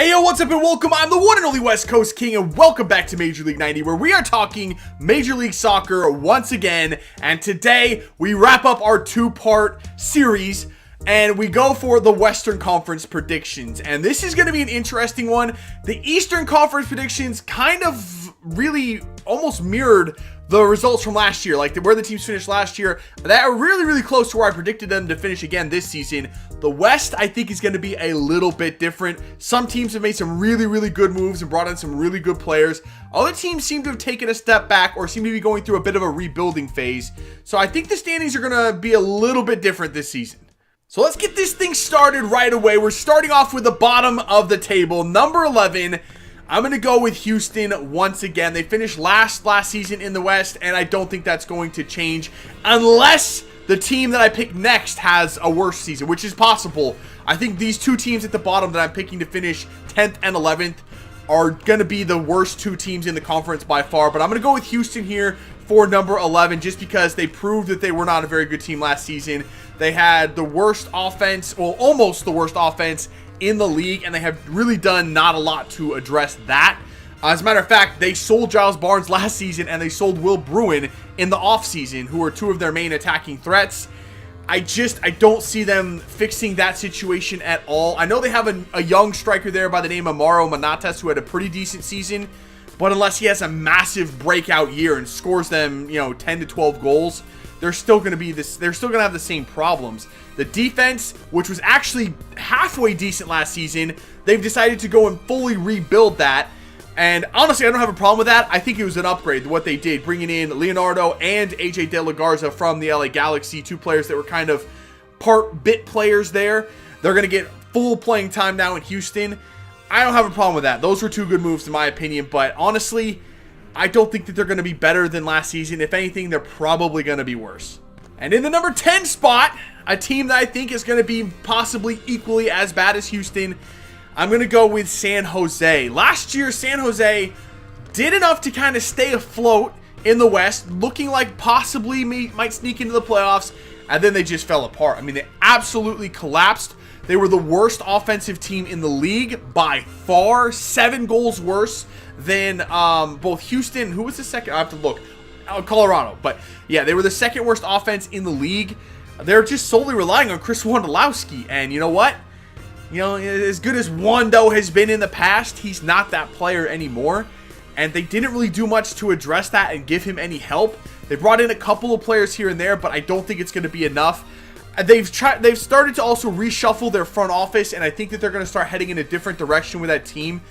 Hey yo, what's up and welcome. I'm the one and only West Coast King and welcome back to Major League 90, where we are talking Major League Soccer once again. And today we wrap up our two-part series and we go for the Western Conference predictions. And this is going to be an interesting one. The Eastern Conference predictions kind of really almost mirrored the results from last year, like where the teams finished last year. That are really close to where I predicted them to finish again this season. The West, I think, is going to be a little bit different. Some teams have made some really good moves and brought in some really good players. Other teams seem to have taken a step back or seem to be going through a bit of a rebuilding phase. So I think the standings are going to be a little bit different this season. So let's get this thing started right away. We're starting off with the bottom of the table, number 11. I'm going to go with Houston once again. They finished last season in the West, and I don't think that's going to change unless the team that I pick next has a worse season, which is possible. I think these two teams at the bottom that I'm picking to finish 10th and 11th are going to be the worst two teams in the conference by far, but I'm going to go with Houston here for number 11 just because they proved that they were not a very good team last season. They had the worst offense, well, almost the worst offense in the league, and they have really done not a lot to address that. As a matter of fact, they sold Giles Barnes last season and they sold Will Bruin in the offseason, who are two of their main attacking threats. I don't see them fixing that situation at all. I know they have a young striker there by the name of Mauro Manatas, who had a pretty decent season, but unless he has a massive breakout year and scores them, 10 to 12 goals, they're still going to have the same problems. The defense, which was actually halfway decent last season, they've decided to go and fully rebuild that. And honestly, I don't have a problem with that. I think it was an upgrade, what they did, bringing in Leonardo and AJ De La Garza from the LA Galaxy, two players that were kind of part bit players there. They're going to get full playing time now in Houston. I don't have a problem with that. Those were two good moves in my opinion, but honestly, I don't think that they're going to be better than last season. If anything, they're probably going to be worse. And in the number 10 spot, a team that I think is going to be possibly equally as bad as Houston, I'm going to go with San Jose. Last year, San Jose did enough to kind of stay afloat in the West, looking like possibly might sneak into the playoffs, and then they just fell apart. I mean, they absolutely collapsed. They were the worst offensive team in the league by far, 7 goals worse than both Houston. Who was the second? I have to look. Colorado. But yeah, they were the second worst offense in the league. They're just solely relying on Chris Wondolowski. And you know what? As good as Wando has been in the past, he's not that player anymore. And they didn't really do much to address that and give him any help. They brought in a couple of players here and there, but I don't think it's going to be enough. They've started to also reshuffle their front office, and I think that they're going to start heading in a different direction with that team.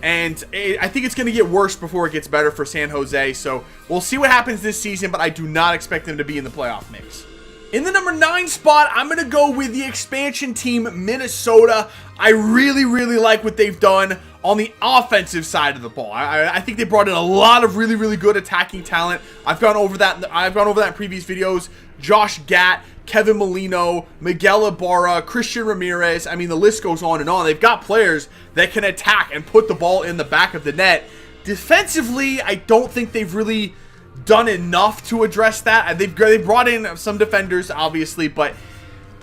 And I think it's going to get worse before it gets better for San Jose. So we'll see what happens this season, but I do not expect them to be in the playoff mix. In the number 9 spot, I'm going to go with the expansion team, Minnesota. I really like what they've done on the offensive side of the ball. I think they brought in a lot of really good attacking talent. I've gone over that in previous videos. Josh Gatt, Kevin Molino, Miguel Ibarra, Christian Ramirez. I mean, the list goes on and on. They've got players that can attack and put the ball in the back of the net. Defensively, I don't think they've really done enough to address that. They've brought in some defenders, obviously, but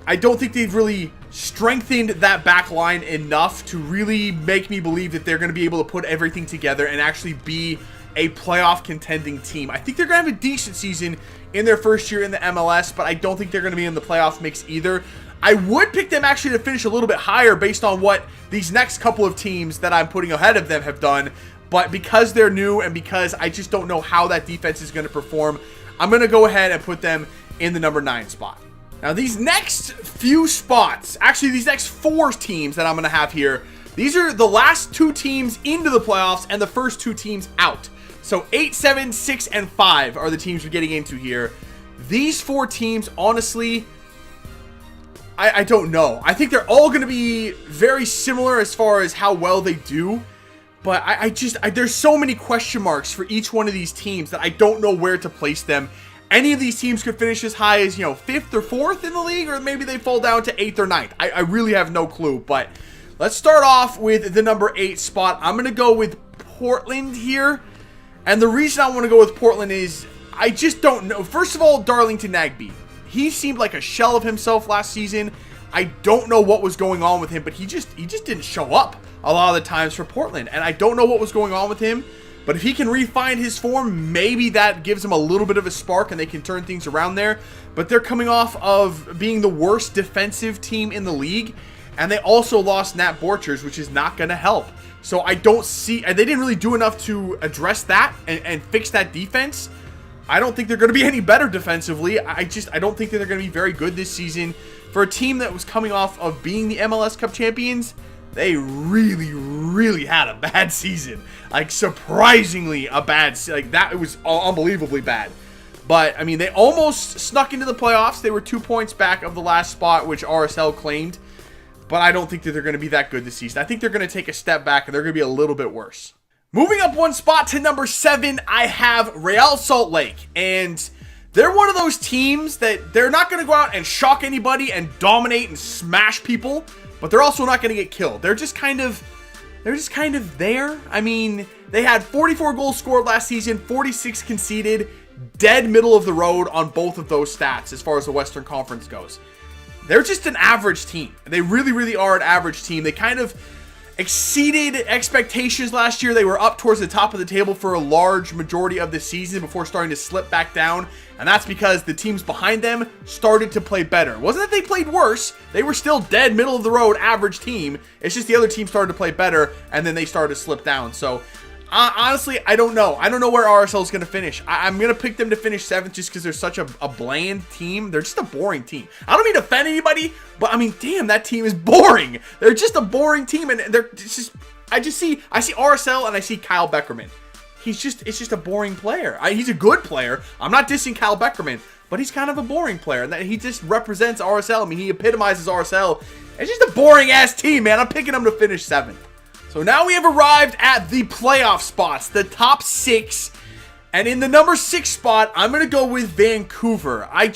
I don't think they've really strengthened that back line enough to really make me believe that they're going to be able to put everything together and actually be a playoff contending team. I think they're going to have a decent season in their first year in the MLS, but I don't think they're going to be in the playoff mix either. I would pick them actually to finish a little bit higher based on what these next couple of teams that I'm putting ahead of them have done, but because they're new and because I just don't know how that defense is going to perform, I'm going to go ahead and put them in the number 9 spot. Now, these next few spots, actually these next 4 teams that I'm going to have here, these are the last 2 teams into the playoffs and the first 2 teams out. So 8, 7, 6, and 5 are the teams we're getting into here. These 4 teams, honestly, I don't know. I think they're all going to be very similar as far as how well they do. But there's so many question marks for each one of these teams that I don't know where to place them. Any of these teams could finish as high as, 5th or 4th in the league, or maybe they fall down to 8th or 9th. I really have no clue. But let's start off with the number 8 spot. I'm going to go with Portland here. And the reason I want to go with Portland is I just don't know. First of all, Darlington Nagbe. He seemed like a shell of himself last season. I don't know what was going on with him, but he just didn't show up a lot of the times for Portland. And I don't know what was going on with him, but if he can refine his form, maybe that gives him a little bit of a spark and they can turn things around there. But they're coming off of being the worst defensive team in the league, and they also lost Nat Borchers, which is not going to help. So I don't see, and they didn't really do enough to address that and fix that defense. I don't think they're going to be any better defensively. I don't think that they're going to be very good this season. For a team that was coming off of being the MLS Cup champions, they really, really had a bad season. Like, surprisingly a bad, like, that, it was unbelievably bad. But, I mean, they almost snuck into the playoffs. They were 2 points back of the last spot, which RSL claimed. But I don't think that they're going to be that good this season. I think they're going to take a step back, and they're going to be a little bit worse. Moving up one spot to number 7, I have Real Salt Lake. And they're one of those teams that they're not going to go out and shock anybody and dominate and smash people, but they're also not going to get killed. They're just kind of there. I mean, they had 44 goals scored last season, 46 conceded, dead middle of the road on both of those stats as far as the Western Conference goes. They're just an average team. They really, really are an average team. They kind of exceeded expectations last year. They were up towards the top of the table for a large majority of the season before starting to slip back down. And that's because the teams behind them started to play better. It wasn't that they played worse. They were still dead middle of the road average team. It's just the other team started to play better and then they started to slip down. So honestly, I don't know. I don't know where RSL is going to finish. I'm going to pick them to finish 7th just because they're such a bland team. They're just a boring team. I don't mean to offend anybody, but I mean, damn, that team is boring. They're just a boring team, and they're just, I see RSL and I see Kyle Beckerman. It's just a boring player. He's a good player. I'm not dissing Kyle Beckerman, but he's kind of a boring player. And he just represents RSL. I mean, he epitomizes RSL. It's just a boring ass team, man. I'm picking them to finish 7th. So now we have arrived at the playoff spots, the top 6. And in the number 6 spot, I'm going to go with Vancouver. I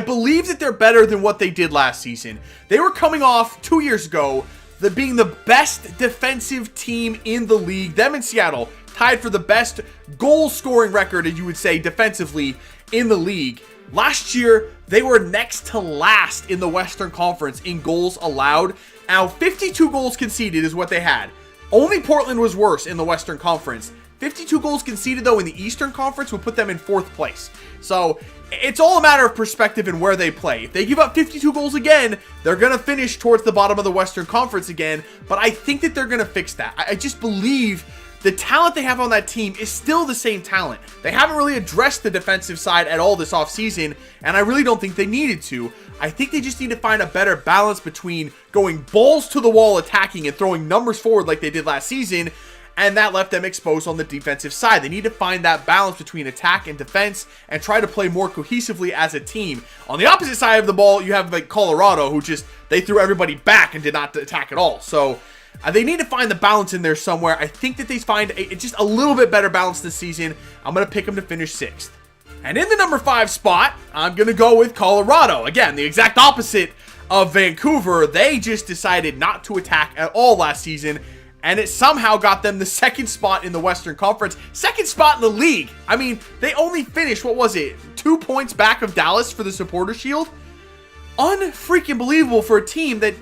believe that they're better than what they did last season. They were coming off 2 years ago, being the best defensive team in the league. Them and Seattle tied for the best goal scoring record, as you would say, defensively in the league. Last year, they were next to last in the Western Conference in goals allowed. Now, 52 goals conceded is what they had. Only Portland was worse in the Western Conference. 52 goals conceded, though, in the Eastern Conference would put them in 4th place. So, it's all a matter of perspective and where they play. If they give up 52 goals again, they're going to finish towards the bottom of the Western Conference again. But I think that they're going to fix that. I just believe the talent they have on that team is still the same talent. They haven't really addressed the defensive side at all this offseason, and I really don't think they needed to. I think they just need to find a better balance between going balls to the wall attacking and throwing numbers forward like they did last season, and that left them exposed on the defensive side. They need to find that balance between attack and defense and try to play more cohesively as a team. On the opposite side of the ball, you have like Colorado, who they threw everybody back and did not attack at all. So they need to find the balance in there somewhere. I think that they find just a little bit better balance this season. I'm going to pick them to finish 6th. And in the number 5 spot, I'm going to go with Colorado. Again, the exact opposite of Vancouver. They just decided not to attack at all last season, and it somehow got them the 2nd spot in the Western Conference. 2nd spot in the league. I mean, they only finished, 2 points back of Dallas for the Supporter Shield? Unfreaking believable for a team that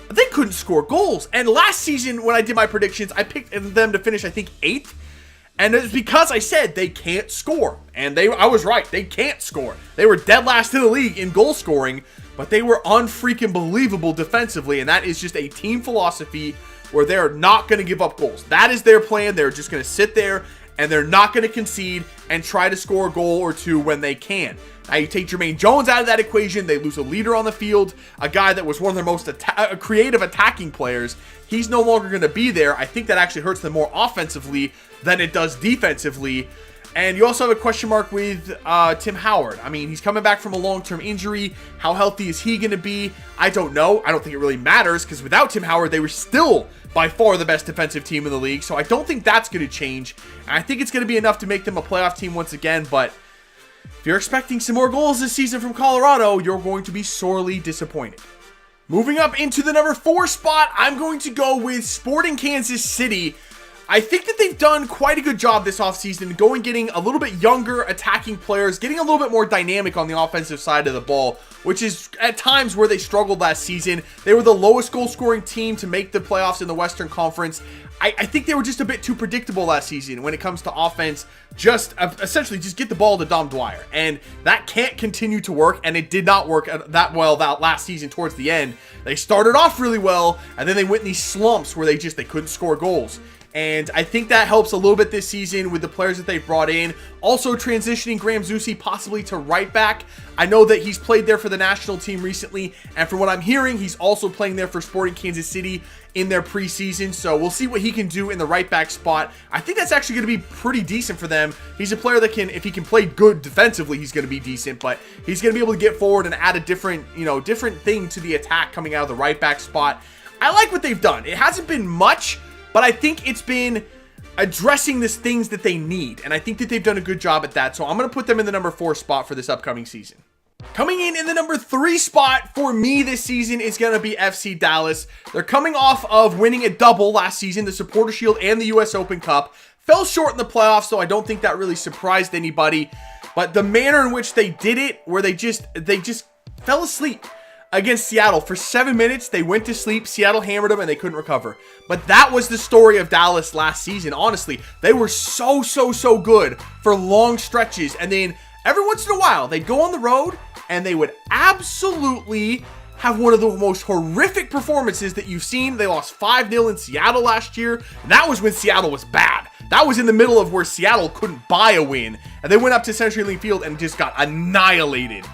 they couldn't score goals. And last season, when I did my predictions, I picked them to finish, I think, 8th. And it's because I said they can't score. And I was right. They can't score. They were dead last in the league in goal scoring, but they were unfreaking believable defensively. And that is just a team philosophy where they're not going to give up goals. That is their plan. They're just going to sit there and they're not going to concede and try to score a goal or two when they can. Now, you take Jermaine Jones out of that equation, they lose a leader on the field, a guy that was one of their most creative attacking players. He's no longer going to be there. I think that actually hurts them more offensively than it does defensively. And you also have a question mark with Tim Howard. I mean, he's coming back from a long-term injury. How healthy is he going to be? I don't know. I don't think it really matters because without Tim Howard, they were still by far the best defensive team in the league. So I don't think that's going to change. And I think it's going to be enough to make them a playoff team once again. But if you're expecting some more goals this season from Colorado, you're going to be sorely disappointed. Moving up into the number 4 spot, I'm going to go with Sporting Kansas City. I think that they've done quite a good job this offseason getting a little bit younger attacking players, getting a little bit more dynamic on the offensive side of the ball, which is at times where they struggled last season. They were the lowest goal scoring team to make the playoffs in the Western Conference. I think they were just a bit too predictable last season when it comes to offense. Just essentially just get the ball to Dom Dwyer, and that can't continue to work, and it did not work that well that last season. Towards the end, they started off really well, and then they went in these slumps where they couldn't score goals. And I think that helps a little bit this season with the players that they've brought in. Also transitioning Graham Zusi possibly to right back. I know that he's played there for the national team recently, and from what I'm hearing, he's also playing there for Sporting Kansas City in their preseason. So we'll see what he can do in the right back spot. I think that's actually going to be pretty decent for them. He's a player that can, if he can play good defensively, he's going to be decent, but he's going to be able to get forward and add a different thing to the attack coming out of the right back spot. I like what they've done. It hasn't been much, but I think it's been addressing the things that they need, and I think that they've done a good job at that. So I'm going to put them in the number 4 spot for this upcoming season. Coming in the number 3 spot for me this season is going to be FC Dallas. They're coming off of winning a double last season, the Supporter Shield and the US Open Cup. Fell short in the playoffs, so I don't think that really surprised anybody. But the manner in which they did it, where they just fell asleep against Seattle. For 7 minutes, they went to sleep. Seattle hammered them, and they couldn't recover. But that was the story of Dallas last season. Honestly, they were so good for long stretches. And then every once in a while, they'd go on the road, and they would absolutely have one of the most horrific performances that you've seen. They lost 5-0 in Seattle last year. And that was when Seattle was bad. That was in the middle of where Seattle couldn't buy a win. And they went up to CenturyLink Field and just got annihilated.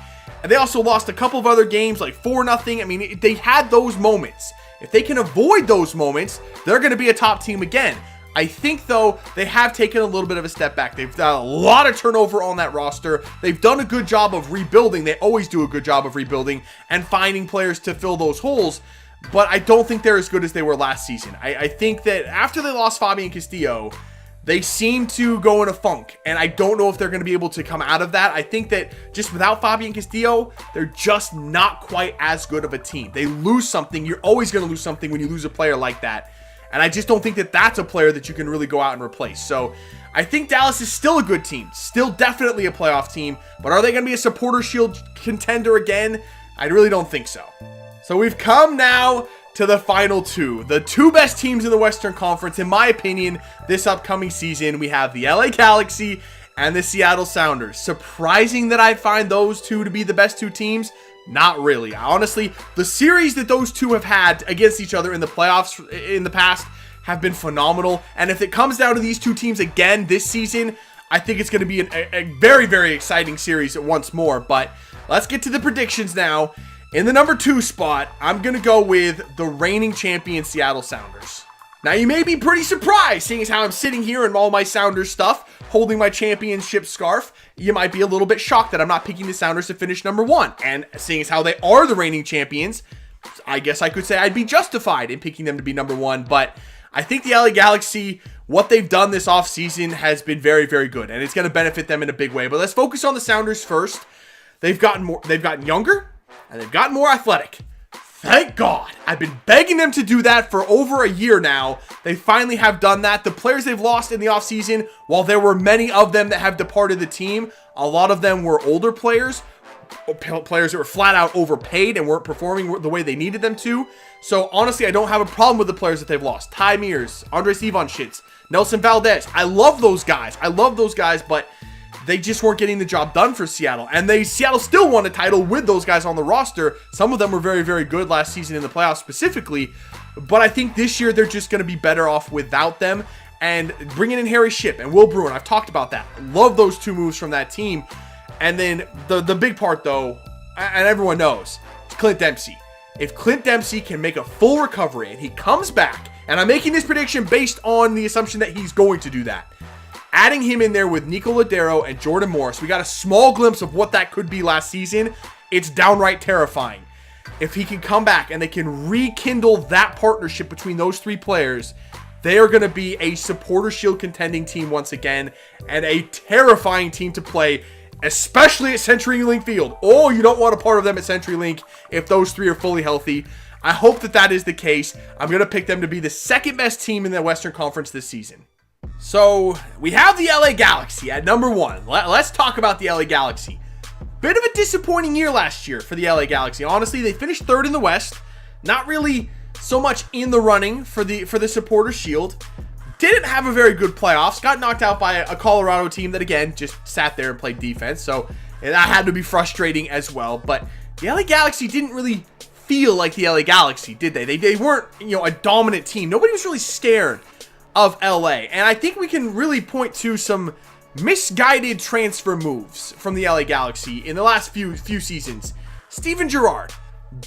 And they also lost a couple of other games, like 4-0. I mean, they had those moments. If they can avoid those moments, they're going to be a top team again. I think, though, they have taken a little bit of a step back. They've done a lot of turnover on that roster. They've done a good job of rebuilding. They always do a good job of rebuilding and finding players to fill those holes. But I don't think they're as good as they were last season. I think that after they lost Fabian Castillo, they seem to go in a funk, and I don't know if they're going to be able to come out of that. I think that just without Fabian Castillo, they're just not quite as good of a team. They lose something. You're always going to lose something when you lose a player like that. And I just don't think that that's a player that you can really go out and replace. So I think Dallas is still a good team, still definitely a playoff team, but are they going to be a Supporter Shield contender again? I really don't think so. So we've come now to the final 2, the 2 best teams in the Western Conference, in my opinion, this upcoming season. We have the LA Galaxy and the Seattle Sounders. Surprising that I find those 2 to be the best 2 teams? Not really. Honestly, the series that those 2 have had against each other in the playoffs in the past have been phenomenal. And if it comes down to these 2 teams again this season, I think it's going to be a very, very exciting series once more. But let's get to the predictions now. In the number 2 spot, I'm going to go with the reigning champion Seattle Sounders. Now, you may be pretty surprised, seeing as how I'm sitting here in all my Sounders stuff, holding my championship scarf. You might be a little bit shocked that I'm not picking the Sounders to finish number 1. And seeing as how they are the reigning champions, I guess I could say I'd be justified in picking them to be number 1. But I think the LA Galaxy, what they've done this offseason has been very, very good. And it's going to benefit them in a big way. But let's focus on the Sounders first. They've gotten younger. And they've gotten more athletic. Thank God. I've been begging them to do that for over a year now. They finally have done that. The players they've lost in the offseason, while there were many of them that have departed the team, a lot of them were older players that were flat out overpaid and weren't performing the way they needed them to. So honestly, I don't have a problem with the players that they've lost. Ty Mears, Andres Ivanschitz, Nelson Valdez. I love those guys. But they just weren't getting the job done for Seattle. And Seattle still won a title with those guys on the roster. Some of them were very, very good last season in the playoffs specifically. But I think this year they're just going to be better off without them. And bringing in Harry Shipp and Will Bruin, I've talked about that. Love those 2 moves from that team. And then the big part, though, and everyone knows, is Clint Dempsey. If Clint Dempsey can make a full recovery and he comes back, and I'm making this prediction based on the assumption that he's going to do that, adding him in there with Nico Ladero and Jordan Morris, we got a small glimpse of what that could be last season. It's downright terrifying. If he can come back and they can rekindle that partnership between those 3 players, they are going to be a Supporter Shield contending team once again, and a terrifying team to play, especially at CenturyLink Field. Oh, you don't want a part of them at CenturyLink if those 3 are fully healthy. I hope that that is the case. I'm going to pick them to be the second best team in the Western Conference this season. So we have the LA Galaxy at number 1. Let's talk about the LA Galaxy. Bit of a disappointing year last year for the LA Galaxy. Honestly, they finished 3rd in the West. Not really so much in the running for the Supporter Shield. Didn't have a very good playoffs. Got knocked out by a Colorado team that, again, just sat there and played defense. So that had to be frustrating as well. But the LA Galaxy didn't really feel like the LA Galaxy, did they? They weren't, a dominant team. Nobody was really scared of LA. And I think we can really point to some misguided transfer moves from the LA Galaxy in the last few seasons. Steven Gerrard,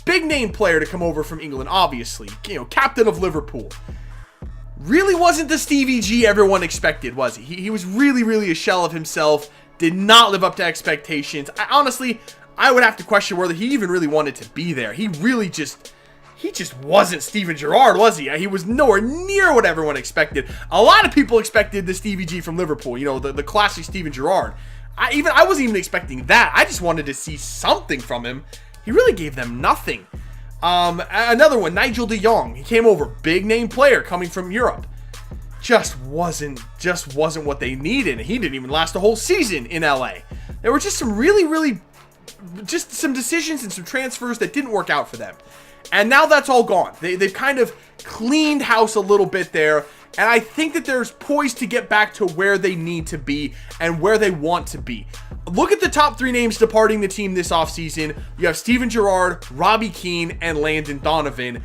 big name player to come over from England, obviously. Captain of Liverpool. Really wasn't the Stevie G everyone expected, was he? He was really, really a shell of himself. Did not live up to expectations. I would have to question whether he even really wanted to be there. He just wasn't Steven Gerrard, was he? He was nowhere near what everyone expected. A lot of people expected the Stevie G from Liverpool, the classic Steven Gerrard. I wasn't even expecting that. I just wanted to see something from him. He really gave them nothing. Another one, Nigel de Jong. He came over, big name player coming from Europe. Just wasn't what they needed. He didn't even last a whole season in LA. There were just some really just some decisions and some transfers that didn't work out for them. And now that's all gone. They've kind of cleaned house a little bit there. And I think that they're poised to get back to where they need to be and where they want to be. Look at the top 3 names departing the team this offseason. You have Steven Gerrard, Robbie Keane, and Landon Donovan.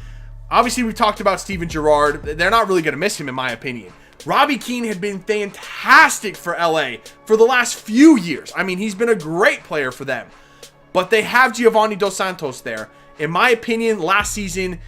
Obviously, we've talked about Steven Gerrard. They're not really going to miss him, in my opinion. Robbie Keane had been fantastic for LA for the last few years. I mean, he's been a great player for them. But they have Giovanni Dos Santos there. In my opinion, last season,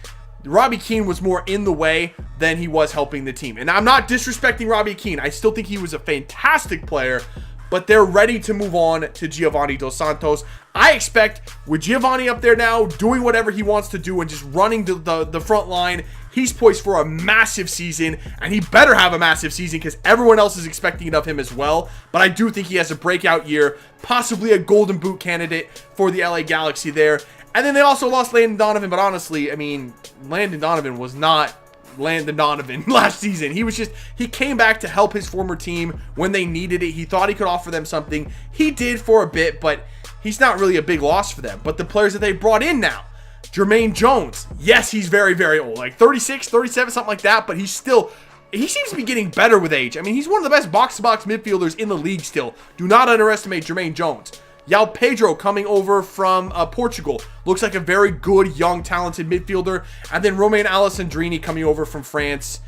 Robbie Keane was more in the way than he was helping the team. And I'm not disrespecting Robbie Keane. I still think he was a fantastic player, but they're ready to move on to Giovanni Dos Santos. I expect with Giovanni up there now, doing whatever he wants to do and just running the front line, he's poised for a massive season, and he better have a massive season because everyone else is expecting it of him as well. But I do think he has a breakout year, possibly a golden boot candidate for the LA Galaxy there. And then they also lost Landon Donovan, but honestly, I mean, Landon Donovan was not Landon Donovan last season. He came back to help his former team when they needed it. He thought he could offer them something. He did for a bit, but he's not really a big loss for them. But the players that they brought in now, Jermaine Jones, yes, he's very, very old, like 36, 37, something like that, but he seems to be getting better with age. I mean, he's one of the best box-to-box midfielders in the league still. Do not underestimate Jermaine Jones. João Pedro coming over from Portugal. Looks like a very good, young, talented midfielder. And then Romain Alessandrini coming over from France.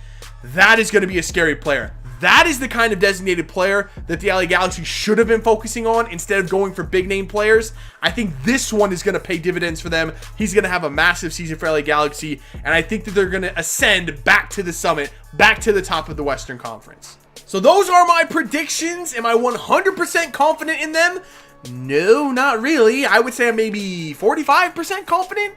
That is going to be a scary player. That is the kind of designated player that the LA Galaxy should have been focusing on instead of going for big-name players. I think this one is going to pay dividends for them. He's going to have a massive season for LA Galaxy. And I think that they're going to ascend back to the summit, back to the top of the Western Conference. So those are my predictions. Am I 100% confident in them? No, not really. I would say I'm maybe 45% confident.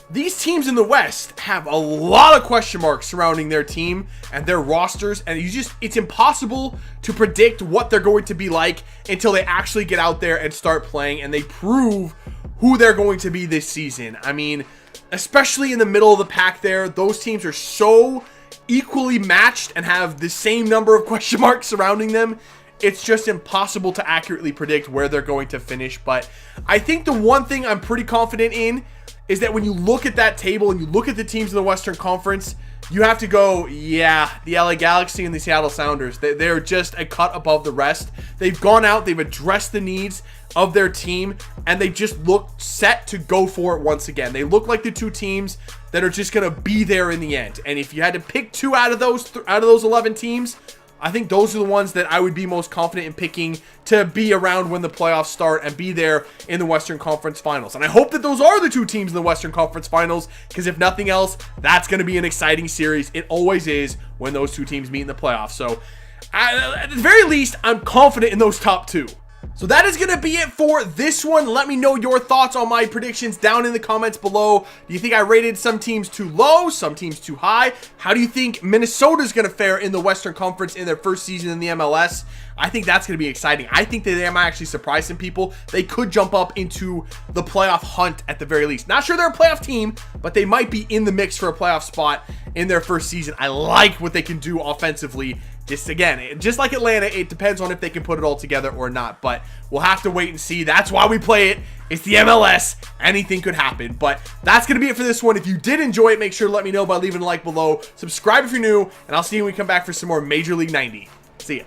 These teams in the West have a lot of question marks surrounding their team and their rosters, and it's impossible to predict what they're going to be like until they actually get out there and start playing and they prove who they're going to be this season. I mean, especially in the middle of the pack there, those teams are so equally matched and have the same number of question marks surrounding them. It's just impossible to accurately predict where they're going to finish. But I think the one thing I'm pretty confident in is that when you look at that table and you look at the teams in the Western Conference, you have to go, yeah, the LA Galaxy and the Seattle Sounders, they're just a cut above the rest. They've gone out, they've addressed the needs of their team, and they just look set to go for it once again. They look like the two teams that are just going to be there in the end. And if you had to pick 2 out of those 11 teams, I think those are the ones that I would be most confident in picking to be around when the playoffs start and be there in the Western Conference Finals. And I hope that those are the 2 teams in the Western Conference Finals, because if nothing else, that's going to be an exciting series. It always is when those 2 teams meet in the playoffs. So at the very least, I'm confident in those top 2. So that is going to be it for this one. Let me know your thoughts on my predictions down in the comments below. Do you think I rated some teams too low, some teams too high? How do you think Minnesota's going to fare in the Western Conference in their first season in the MLS? I think that's going to be exciting. I think that they might actually surprise some people. They could jump up into the playoff hunt at the very least. Not sure they're a playoff team, but they might be in the mix for a playoff spot in their first season. I like what they can do offensively. Just like Atlanta, it depends on if they can put it all together or not, but we'll have to wait and see. That's why we play it. It's the MLS. Anything could happen, but that's going to be it for this one. If you did enjoy it, make sure to let me know by leaving a like below. Subscribe if you're new, and I'll see you when we come back for some more Major League 90. See ya.